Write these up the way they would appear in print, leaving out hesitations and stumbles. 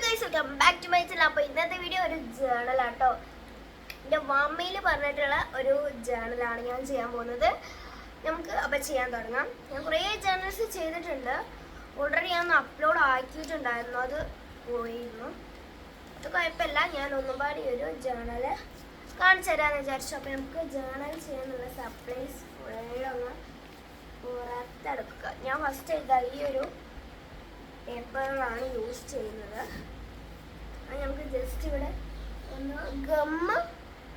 Guys, welcome back to my channel. അപ്പോൾ ഇന്നത്തെ video ഒരു ജേണലാട്ടോ. എൻ്റെ മമ്മിയിൽ പറഞ്ഞിട്ടുള്ള ഒരു ജേണലാണ് ഞാൻ ചെയ്യാൻ പോകുന്നത്. നമുക്ക് അപ്പോൾ ചെയ്യാൻ തുടങ്ങാം. ഞാൻ കുറേ ജേണൽസ് ചെയ്തിട്ടുണ്ട്. ഓൾറെഡി ഞാൻ അപ്ലോഡ് ആക്കിയിട്ടുണ്ടായിരുന്നു, അത് പോയിരുന്നു. അത് കുഴപ്പമില്ല, ഞാൻ ഒന്നും പാടി ഒരു ജേണൽ കാണിച്ചു തരാമെന്ന് വിചാരിച്ചു. അപ്പോൾ നമുക്ക് ജേണൽ ചെയ്യാനുള്ള സപ്ലൈസ് ഫുള്ളൊന്ന് പുറത്തെടുക്കുക. ഞാൻ ഫസ്റ്റ് ഇതാ ഈ ഒരു പേപ്പറിലാണ് യൂസ് ചെയ്യുന്നത്. അത് നമുക്ക് ജസ്റ്റ് ഇവിടെ ഒന്ന് ഗമ്മ്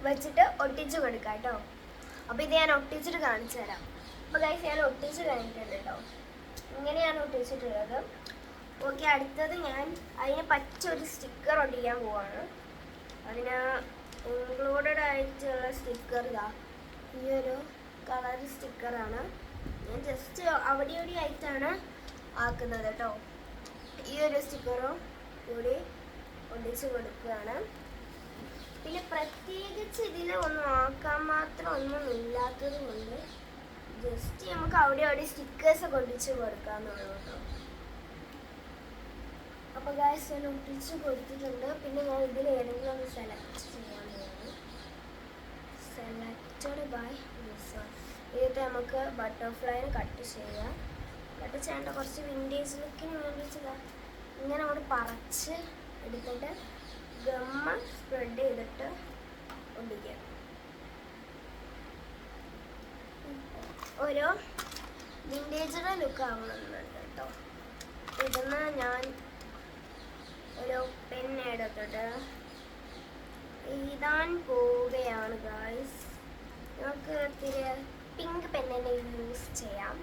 വെച്ചിട്ട് ഒട്ടിച്ച് കൊടുക്കാം കേട്ടോ. അപ്പോൾ ഇത് ഞാൻ ഒട്ടിച്ചിട്ട് കാണിച്ചു തരാം. അപ്പോൾ ഗൈസ്, ഞാൻ ഒട്ടിച്ച് കഴിഞ്ഞിട്ടുണ്ട് കേട്ടോ. ഇങ്ങനെയാണ് ഒട്ടിച്ചിട്ടുള്ളത്. ഓക്കെ, അടുത്തത് ഞാൻ അതിന് പറ്റിയൊരു സ്റ്റിക്കർ ഒട്ടിക്കാൻ പോവാണ്. അതിന് ഇൻക്ലൂഡഡ് ആയിട്ടുള്ള സ്റ്റിക്കർ ഇതാ ഈ ഒരു കളർ സ്റ്റിക്കറാണ്. ഞാൻ ജസ്റ്റ് അവിടെ ഇവിടെ ആയിട്ടാണ് ആക്കുന്നത് കേട്ടോ. ഈ ഒരു സ്റ്റിക്കറും കൂടി ഒട്ടിച്ച് കൊടുക്കുകയാണ്. പിന്നെ പ്രത്യേകിച്ച് ഇതിൽ ഒന്നും ആക്കാൻ മാത്രം ഒന്നും ഇല്ലാത്തത് കൊണ്ട് ജസ്റ്റ് നമുക്ക് അവിടെ അവിടെ സ്റ്റിക്കേഴ്സ് ഒട്ടിച്ച് കൊടുക്കാമെന്നുള്ളൂ കേട്ടോ. അപ്പോൾ ഗൈസ്, ഞാൻ ഒട്ടിച്ച് കൊടുത്തിട്ടുണ്ട്. പിന്നെ ഞാൻ ഇതിൽ ഏതെങ്കിലും ഒന്ന് സെലക്ട് ചെയ്യാൻ പോകുന്നു. Selected by this. ഇതിട്ട് നമുക്ക് ബട്ടർഫ്ലൈന് കട്ട് ചെയ്യാം. കട്ട് ചെയ്യേണ്ട കുറച്ച് വിൻറ്റേജ് ലുക്കിന് വേണ്ടിയിട്ട് ഇങ്ങനെ അവിടെ പറിച്ച് എടുത്തിട്ട് ഗമ്മ സ്പ്രെഡ് ചെയ്തിട്ട് ഒട്ടിക്കുക. ഒരു വിൻറ്റേജിൻ്റെ ലുക്ക് ആവണമെന്നുണ്ട് കേട്ടോ. ഇതിന്ന് ഞാൻ ഒരു പെന്ന് എടുത്തിട്ട് എഴുതാൻ പോവുകയാണ് ഗായ്സ്. നമുക്ക് ഇത്തിരി പിങ്ക് പെന്നെ യൂസ് ചെയ്യാം.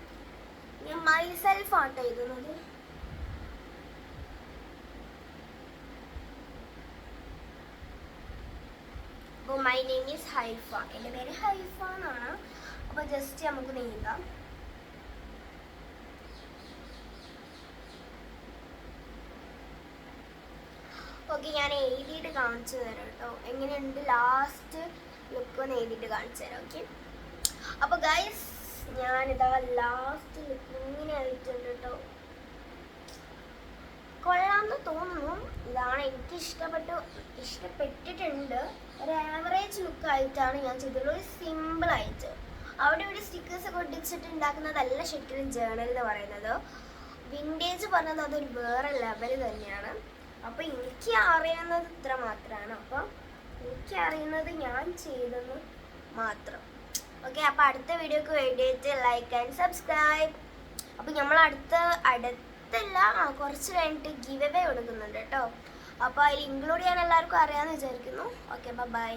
ഞാൻ മൈസെൽഫ് ആട്ടോ എഴുതുന്നത്. അപ്പോൾ മൈ നെയിം ഈസ് ഹൈഫ. എൻ്റെ പേര് ഹൈഫ എന്നാണ്. അപ്പോൾ ജസ്റ്റ് നമുക്ക് നീങ്ങാം. ഓക്കെ, ഞാൻ എഴുതിയിട്ട് കാണിച്ചു തരാം കേട്ടോ. എങ്ങനെയുണ്ട് ലാസ്റ്റ് ലുക്ക് ഒന്ന് എഴുതിയിട്ട് കാണിച്ചു തരാം. ഓക്കെ, അപ്പോൾ ഗൈസ്, ഞാനിതാ ലാസ്റ്റ് ലുക്ക് ഇങ്ങനെ ആയിട്ടുണ്ട് കേട്ടോ. കൊള്ളാമെന്ന് തോന്നുന്നു. ഇതാണ് എനിക്ക് ഇഷ്ടപ്പെട്ടിട്ടുണ്ട്. ഒരു ആവറേജ് ലുക്കായിട്ടാണ് ഞാൻ ചെയ്തിട്ടുള്ളത്. ഒരു സിമ്പിളായിട്ട് അവിടെ ഇവിടെ സ്റ്റിക്കേഴ്സ് ഒക്കെ ഒട്ടിച്ചിട്ട് ഉണ്ടാക്കുന്നതല്ല ശരിക്കും ജേണൽ എന്ന് പറയുന്നത്. വിൻറ്റേജ് പറഞ്ഞത് അതൊരു വേറെ ലെവൽ തന്നെയാണ്. അപ്പോൾ എനിക്ക് അറിയുന്നത് ഇത്ര മാത്രമാണ്. അപ്പം എനിക്ക് അറിയുന്നത് ഞാൻ ചെയ്തെന്ന് മാത്രം. ഓക്കെ, അപ്പോൾ അടുത്ത വീഡിയോക്ക് വേണ്ടിയിട്ട് ലൈക്ക് ആൻഡ് സബ്സ്ക്രൈബ്. അപ്പോൾ നമ്മൾ അടുത്തല്ല കുറച്ച് കഴിഞ്ഞിട്ട് ഗിവ് അവേ കൊടുക്കുന്നുണ്ട് കേട്ടോ. അപ്പോൾ അതിൽ ഇൻക്ലൂഡ് ചെയ്യാൻ എല്ലാവർക്കും അറിയാമെന്ന് വിചാരിക്കുന്നു. Okay, by.